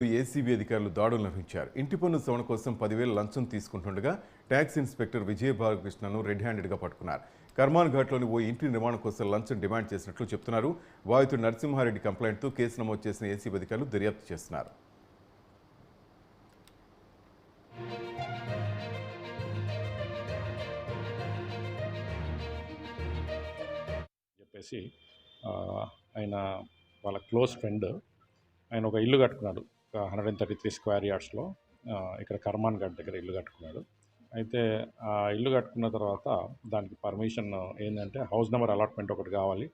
ACB అధికారులు దాడులు నిర్వహించారు. ఇంటి పన్ను సవరణ కోసం 10,000 లంచం తీసుకుంటుండగా ట్యాక్స్ ఇన్స్పెక్టర్ విజయ బాలకృష్ణను రెడ్ హ్యాండెడ్గా పట్టుకున్నారు. కర్మాన్ ఘాట్లోని ఓ ఇంటి నిర్మాణం కోసం లంచం డిమాండ్ చేసినట్లు చెప్తున్నారు. బాధితుడు నరసింహారెడ్డి కంప్లైంట్తో కేసు నమోదు చేసిన ఏసీబీ అధికారులు దర్యాప్తు చేస్తున్నారు. చెప్పేసి ఆయన వాళ్ళ క్లోజ్ ఫ్రెండ్ ఆయన ఒక ఇల్లు కట్టుకున్నాడు. 133 స్క్వేర్ యార్డ్స్లో ఇక్కడ కర్మాన్ ఘాట్ దగ్గర ఇల్లు కట్టుకున్నాడు. అయితే ఆ ఇల్లు కట్టుకున్న తర్వాత దానికి పర్మిషన్ ఏంటంటే హౌస్ నెంబర్ అలాట్మెంట్ ఒకటి కావాలి,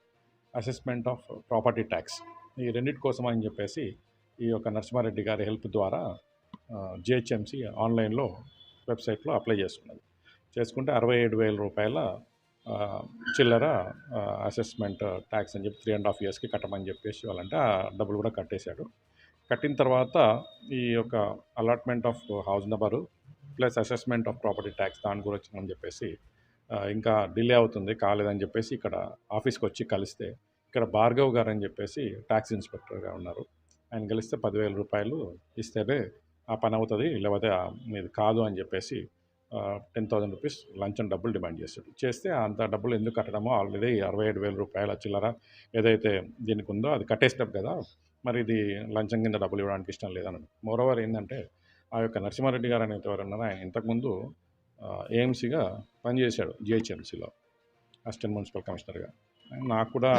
అసెస్మెంట్ ఆఫ్ ప్రాపర్టీ ట్యాక్స్, ఈ రెండింటి కోసం అని చెప్పేసి ఈ యొక్క నరసింహారెడ్డి గారి హెల్ప్ ద్వారా జిహెచ్ఎంసి ఆన్లైన్లో వెబ్సైట్లో అప్లై చేసుకున్నది. చేసుకుంటే 67,000 రూపాయల చిల్లర అసెస్మెంట్ ట్యాక్స్ అని చెప్పి 3.5 yearsకి కట్టమని చెప్పేసి వాళ్ళంటే ఆ డబ్బులు కూడా కట్టేశాడు. కట్టిన తర్వాత ఈ యొక్క allotment of house number plus assessment of property tax దాని గురించి అని చెప్పేసి ఇంకా డిలే అవుతుంది కాలేదని చెప్పేసి ఇక్కడ ఆఫీస్కి వచ్చి కలిస్తే ఇక్కడ భార్గవ్ గారు అని చెప్పేసి ట్యాక్స్ ఇన్స్పెక్టర్గా ఉన్నారు. ఆయన కలిస్తే 10,000 రూపాయలు ఇస్తేనే ఆ పని అవుతుంది, లేకపోతే మీది కాదు అని చెప్పేసి 10,000 రూపీస్ లంచం డబ్బులు డిమాండ్ చేస్తాడు. చేస్తే అంత డబ్బులు ఎందుకు కట్టడమో, ఆల్రెడీ 67,000 రూపాయల చిల్లర ఏదైతే దీనికి ఉందో అది కట్టేసినాం కదా, మరి ఇది లంచం కింద డబ్బులు ఇవ్వడానికి ఇష్టం లేదన్నాడు. మోరోవర్ ఏంటంటే ఆ యొక్క నరసింహారెడ్డి గారు అనేది ఎవరన్నారో ఆయన ఇంతకుముందు ఏఎంసీగా పనిచేశాడు జిహెచ్ఎంసీలో అసిస్టెంట్ మున్సిపల్ కమిషనర్గా. నాకు కూడా